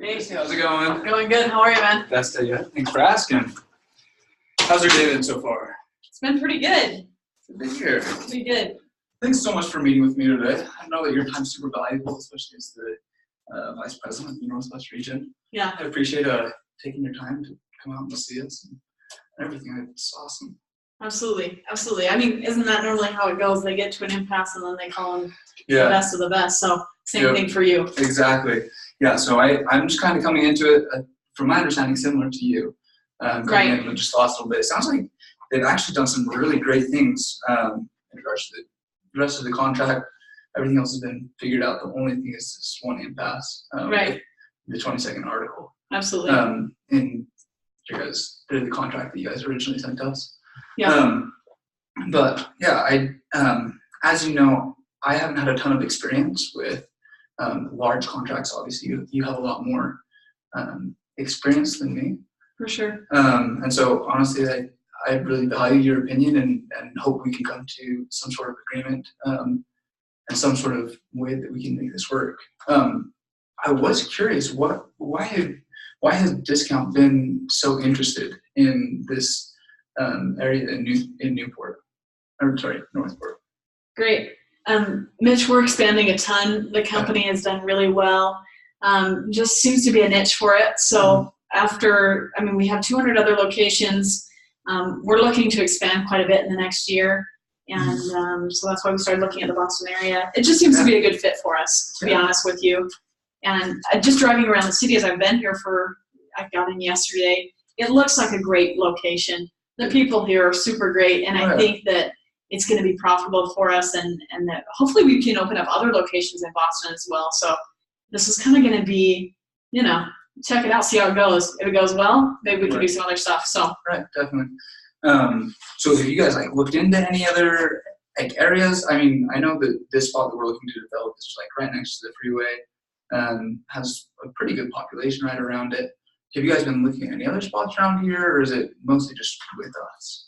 Hey, Hey, how's it going? going good. How are you, man? Best day yet. Thanks for asking. How's your day been so far? It's been pretty good. Good to hear. Pretty good. Thanks so much for meeting with me today. I know that your time's super valuable, especially as the Vice President of the Northwest Region. Yeah. I appreciate taking your time to come out and see us and everything. It's awesome. Absolutely. Absolutely. I mean, isn't that normally how it goes? They get to an impasse and then they call them the Yeah, best of the best. So same thing for you. exactly. Yeah, so I'm just kind of coming into it, from my understanding, similar to you. Coming in with just the last little bit. It sounds like they've actually done some really great things in regards to the rest of the contract. Everything else has been figured out. The only thing is this one impasse. Right. The 22nd article. Absolutely. In the contract that you guys originally sent us. Yeah. But yeah, as you know, I haven't had a ton of experience with large contracts. Obviously, you have a lot more experience than me. For sure. And so honestly, I really value your opinion and hope we can come to some sort of agreement and some sort of way that we can make this work. I was curious, why has Discount been so interested in this area in Newport? Or sorry, Northport. Great. Mitch, we're expanding a ton. The company has done really well. Just seems to be a niche for it. So we have 200 other locations. We're looking to expand quite a bit in the next year. And so that's why we started looking at the Boston area. It just seems to be a good fit for us, to be honest with you. And just driving around the city as I've been here I got in yesterday, it looks like a great location. The people here are super great. And I think that it's going to be profitable for us and that hopefully we can open up other locations in Boston as well. So this is kind of going to be, check it out, see how it goes. If it goes well, maybe we can do some other stuff. So right, definitely. So have you guys looked into any other areas? I mean, I know that this spot that we're looking to develop is right next to the freeway, has a pretty good population right around it. Have you guys been looking at any other spots around here, or is it mostly just with us?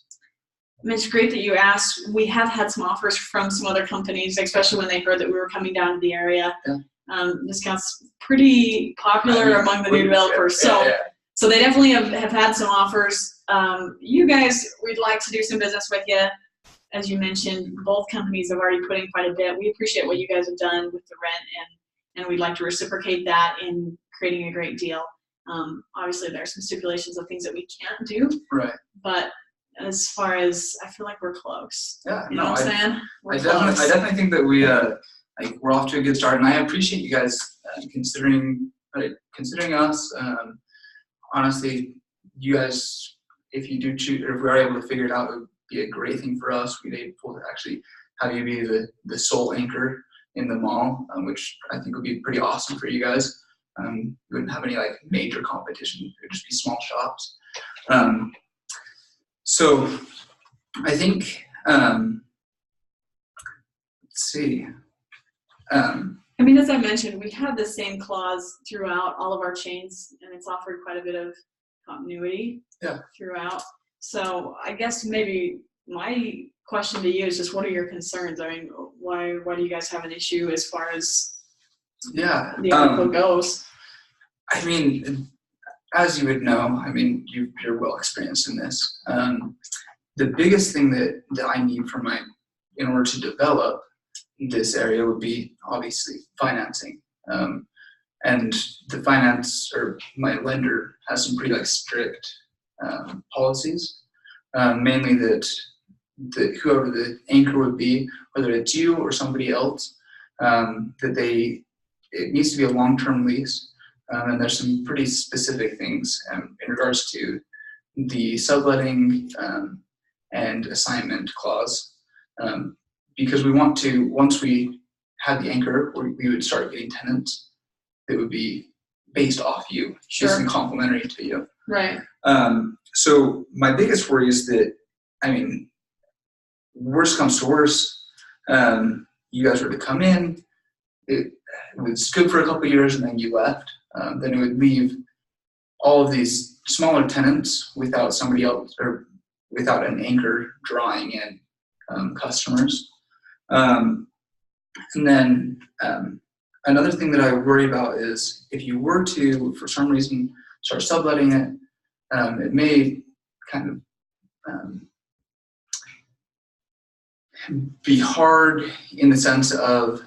It's great that you asked. We have had some offers from some other companies, especially when they heard that we were coming down to the area. Yeah. Discount's pretty popular among the new developers. So they definitely have had some offers. You guys, we'd like to do some business with you. As you mentioned, both companies have already put in quite a bit. We appreciate what you guys have done with the rent, and we'd like to reciprocate that in creating a great deal. Obviously, there are some stipulations of things that we can't do. Right. But as far as, I feel like we're close. Yeah. You know what I'm saying? I definitely think that we're off to a good start, and I appreciate you guys considering us. Honestly, you guys, if you do choose, or if we're able to figure it out, it would be a great thing for us. We'd be able to actually have you be the sole anchor in the mall, which I think would be pretty awesome for you guys. You wouldn't have any major competition. It would just be small shops. So I think, let's see. As I mentioned, we have the same clause throughout all of our chains, and it's offered quite a bit of continuity throughout. So I guess maybe my question to you is just, what are your concerns? I mean, why do you guys have an issue as far as the article goes? I mean, as you would know, you're well experienced in this. The biggest thing that I need in order to develop this area would be obviously financing. And the finance, or my lender, has some pretty strict policies, mainly that whoever the anchor would be, whether it's you or somebody else, it needs to be a long-term lease. And there's some pretty specific things in regards to the subletting and assignment clause, because we want to, once we have the anchor, we would start getting tenants that would be based off you, just and complementary to you. Right. So my biggest worry is that, worst comes to worst, you guys were to come in, it was good for a couple of years, and then you left. Then it would leave all of these smaller tenants without somebody else, or without an anchor drawing in customers. And then another thing that I worry about is if you were to, for some reason, start subletting it, it may kind of be hard in the sense of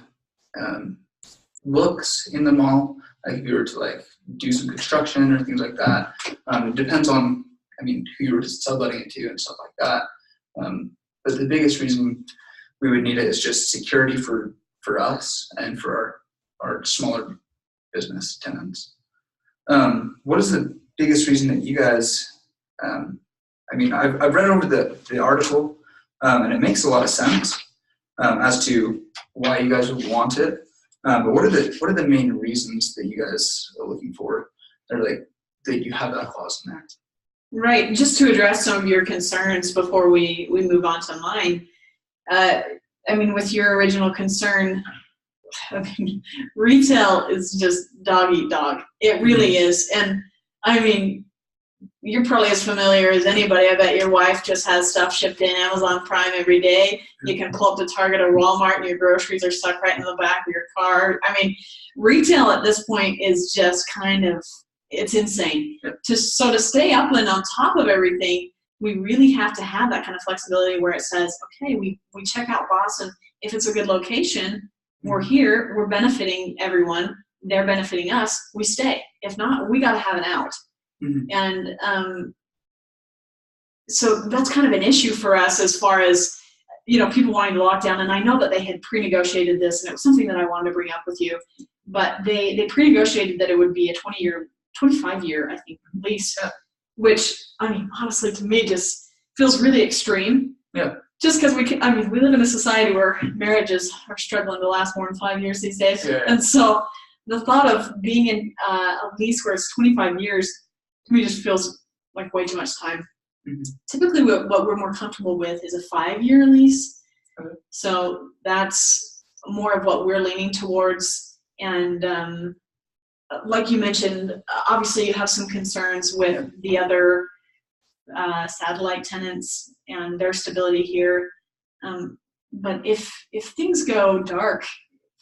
looks in the mall. Like if you were to like do some construction or things like that, it depends on, I mean, who you were subletting it to and stuff like that. But the biggest reason we would need it is just security for us and for our smaller business tenants. What is the biggest reason that you guys, I mean, I've read over the article, and it makes a lot of sense as to why you guys would want it. But what are the main reasons that you guys are looking for, or like that you have that clause in there? Right. Just to address some of your concerns before we move on to mine. I mean, with your original concern, I mean, retail is just dog eat dog. It really is. And I mean, you're probably as familiar as anybody. I bet your wife just has stuff shipped in Amazon Prime every day. You can pull up to Target or Walmart and your groceries are stuck right in the back of your car. I mean, retail at this point is just kind of, it's insane. So to stay upland on top of everything, we really have to have that kind of flexibility where it says, okay, we check out Boston. If it's a good location, we're here, we're benefiting everyone, they're benefiting us, we stay. If not, we got to have an out. And so that's kind of an issue for us as far as, you know, people wanting to lock down. And I know that they had pre-negotiated this, and it was something that I wanted to bring up with you. But they pre-negotiated that it would be a 25-year, I think, lease, which, I mean, honestly, to me, just feels really extreme. Yeah. Just because we live in a society where marriages are struggling to last more than 5 years these days. Yeah. And so the thought of being in a lease where it's 25 years, to me, just feels like way too much time. Typically, what we're more comfortable with is a 5-year lease. Okay. So that's more of what we're leaning towards. And like you mentioned, obviously you have some concerns with the other satellite tenants and their stability here. But if things go dark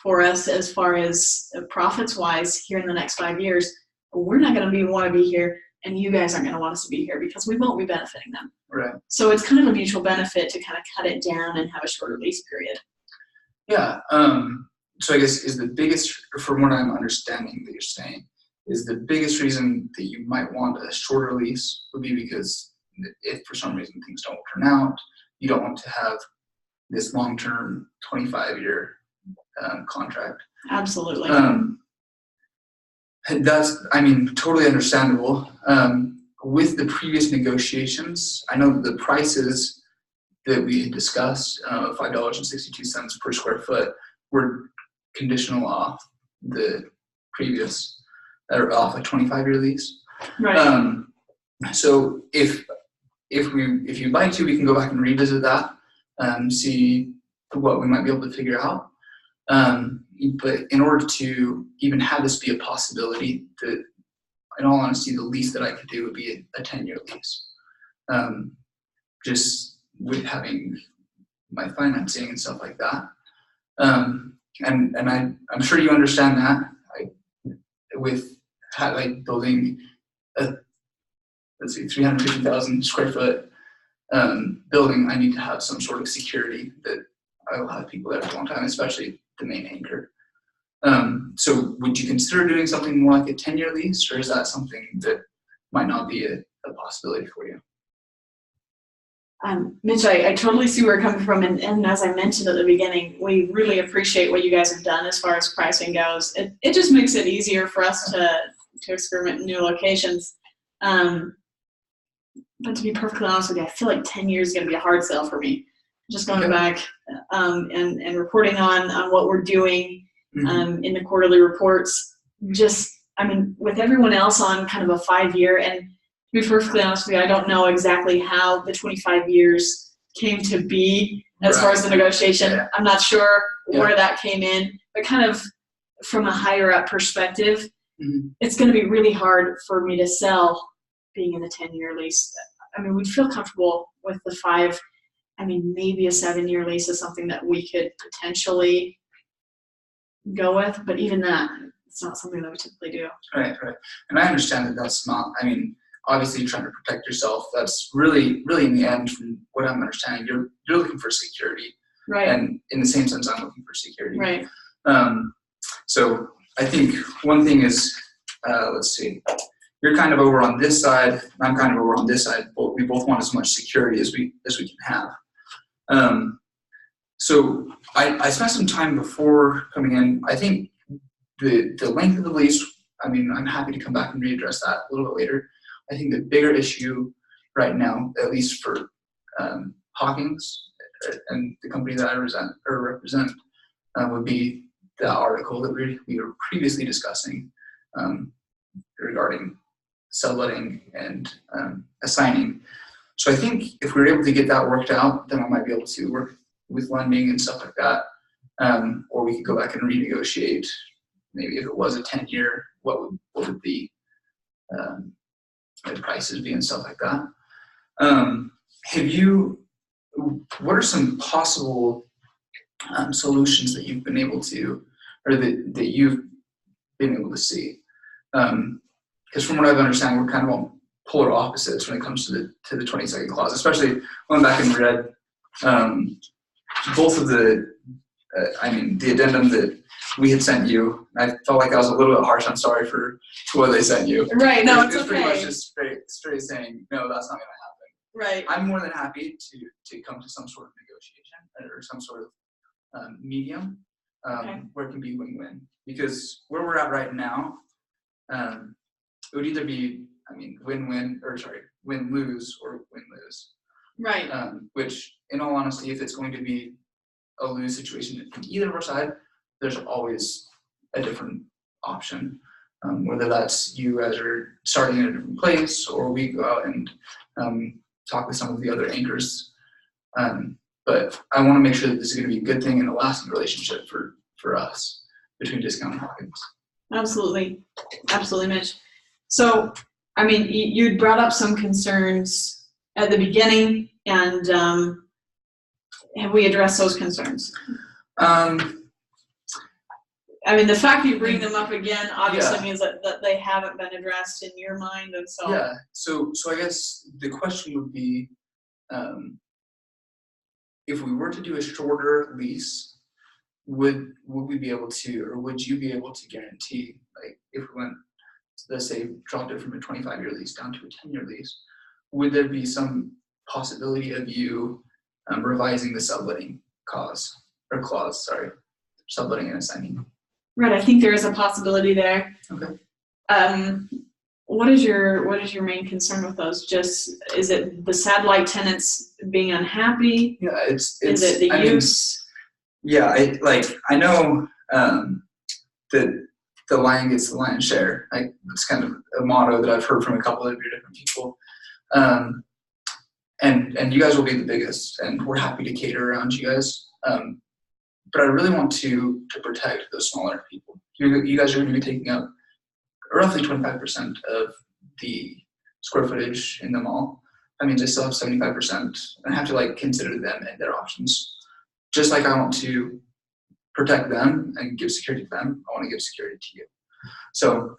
for us as far as profits wise here in the next 5 years, we're not going to want to be here, and you guys aren't going to want us to be here because we won't be benefiting them. Right. So it's kind of a mutual benefit to kind of cut it down and have a shorter lease period. Yeah. So I guess is the biggest, from what I'm understanding that you're saying, is the biggest reason that you might want a shorter lease would be because if for some reason things don't turn out, you don't want to have this long-term 25-year contract. Absolutely. That's, I mean, totally understandable. With the previous negotiations, I know that the prices that we had discussed, $5.62 per square foot, were conditional off the previous, or off a 25-year lease. Right. So if you'd like to, we can go back and revisit that, see what we might be able to figure out. But in order to even have this be a possibility, in all honesty, the least that I could do would be a 10-year lease. Just with having my financing and stuff like that. And I'm sure you understand that. With like building a, 350,000 square foot building, I need to have some sort of security that I will have people there for a long time, especially the main anchor. So would you consider doing something more like a 10-year lease, or is that something that might not be a possibility for you? Mitch, I totally see where you're coming from, and as I mentioned at the beginning, we really appreciate what you guys have done as far as pricing goes. It just makes it easier for us to experiment in new locations. But to be perfectly honest with you, I feel like 10 years is going to be a hard sell for me. Just going back and reporting on what we're doing in the quarterly reports. Just, I mean, with everyone else on kind of a 5-year, and to be perfectly honest with you, I don't know exactly how the 25 years came to be as far as the negotiation. Yeah. I'm not sure where that came in, but kind of from a higher up perspective, it's going to be really hard for me to sell being in a 10-year lease. I mean, we'd feel comfortable with the 5. I mean, maybe a 7-year lease is something that we could potentially go with, but even that, it's not something that we typically do. Right. And I understand that that's not, I mean, obviously you're trying to protect yourself. That's really in the end, from what I'm understanding, you're looking for security. Right. And in the same sense, I'm looking for security. Right. So I think one thing is, let's see, you're kind of over on this side, I'm kind of over on this side, but we both want as much security as we can have. So I spent some time before coming in. I think the length of the lease, I mean, I'm happy to come back and readdress that a little bit later. I think the bigger issue right now, at least for Hawkins and the company that I represent, would be the article that we were previously discussing regarding subletting and assigning. So I think if we were able to get that worked out, then I might be able to work with lending and stuff like that. Or we could go back and renegotiate. Maybe if it was a 10-year, what would the prices be and stuff like that. What are some possible solutions that you've been able to, or that you've been able to see? Because from what I've understood, we're kind of on polar opposites when it comes to the 22nd clause, especially going back and read both of the addendum that we had sent you. I felt like I was a little bit harsh. I'm sorry for what they sent you. Right. No, it's okay. Pretty much just straight saying, no, that's not going to happen. Right. I'm more than happy to come to some sort of negotiation or some sort of medium where it can be win-win. Because where we're at right now, it would either be, win-lose or win-lose. Right. Which, in all honesty, if it's going to be a lose situation from either of our side, there's always a different option. Whether that's you guys are starting in a different place, or we go out and talk with some of the other anchors. But I want to make sure that this is going to be a good thing and a lasting relationship for us between Discount and Hawkins. Absolutely, Mitch. So, I mean, you'd brought up some concerns at the beginning, and have we addressed those concerns? I mean, the fact you bring them up again obviously means that they haven't been addressed in your mind, and so. Yeah. So I guess the question would be, if we were to do a shorter lease, would we be able to, or would you be able to guarantee, like, if we went, let's say, dropped it from a 25-year lease down to a 10-year lease, would there be some possibility of you revising the subletting clause, subletting and assigning? Right, I think there is a possibility there. Okay. What is your main concern with those? Just, is it the satellite tenants being unhappy? Yeah, it's is it the use? I know that the lion gets the lion's share. Like, it's kind of a motto that I've heard from a couple of your different people. And you guys will be the biggest, and we're happy to cater around you guys. But I really want to protect those smaller people. You guys are going to be taking up roughly 25% of the square footage in the mall. That means I still have 75%. I have to consider them and their options. Just like I want to protect them and give security to them, I want to give security to you. So,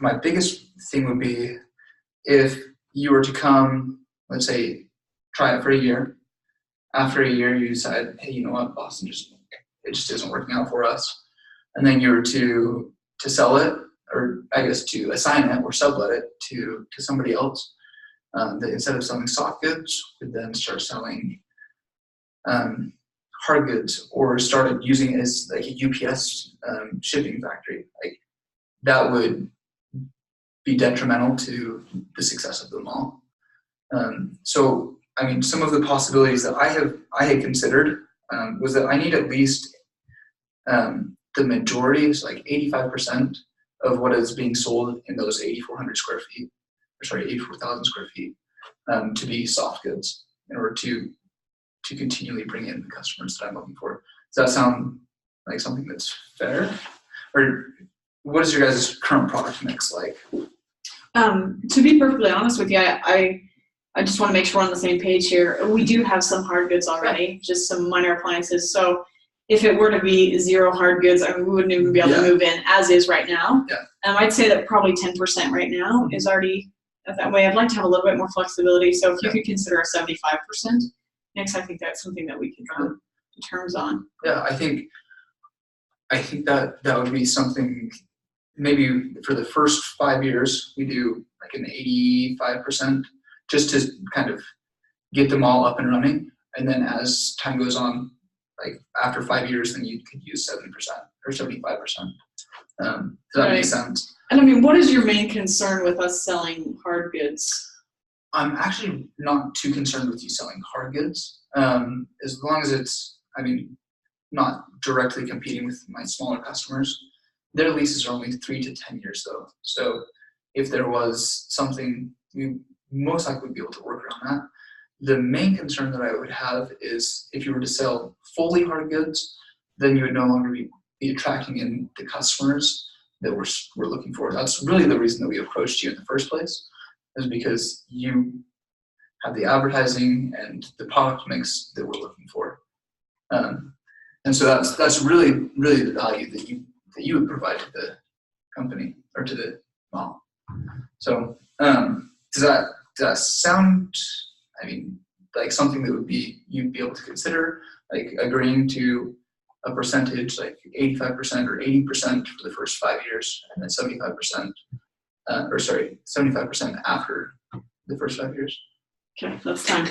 my biggest thing would be if you were to come, let's say, try it for a year. After a year, you decide, hey, you know what, Boston it just isn't working out for us. And then you were to sell it, or I guess to assign it or sublet it to somebody else. That instead of selling soft goods, would then start selling hard goods, or started using it as like a UPS shipping factory. Like, that would be detrimental to the success of the mall. So, I mean, some of the possibilities that I had considered was that I need at least the majority, is like 85% of what is being sold in those 8,400 square feet, 84,000 square feet, to be soft goods in order to continually bring in the customers that I'm looking for. Does that sound like something that's fair? Or what is your guys' current product mix like? To be perfectly honest with you, I I just want to make sure we're on the same page here. We do have some hard goods already, just some minor appliances. So if it were to be 0 hard goods, I mean, we wouldn't even be able to move in as is right now. Yeah. I'd say that probably 10% right now is already that way. I'd like to have a little bit more flexibility. So if you could consider a 75%, next, I think that's something that we could come to terms on. Yeah, I think that would be something. Maybe for the first 5 years, we do like an 85%, just to kind of get them all up and running. And then as time goes on, like after 5 years, then you could use 70% or 75%. Does that make sense? And I mean, what is your main concern with us selling hard goods? I'm actually not too concerned with you selling hard goods, as long as it's, I mean, not directly competing with my smaller customers. Their leases are only 3 to 10 years though. So if there was something, you most likely would be able to work around that. The main concern that I would have is if you were to sell fully hard goods, then you would no longer be attracting in the customers that we're looking for. That's really the reason that we approached you in the first place, is because you have the advertising and the product mix that we're looking for. And so that's really the value that you would provide to the company or to the mall. So does that sound, I mean, like something that you'd be able to consider, like agreeing to a percentage, like 85% or 80% for the first 5 years, and then 75%, 75% after the first 5 years? Okay, that's fine.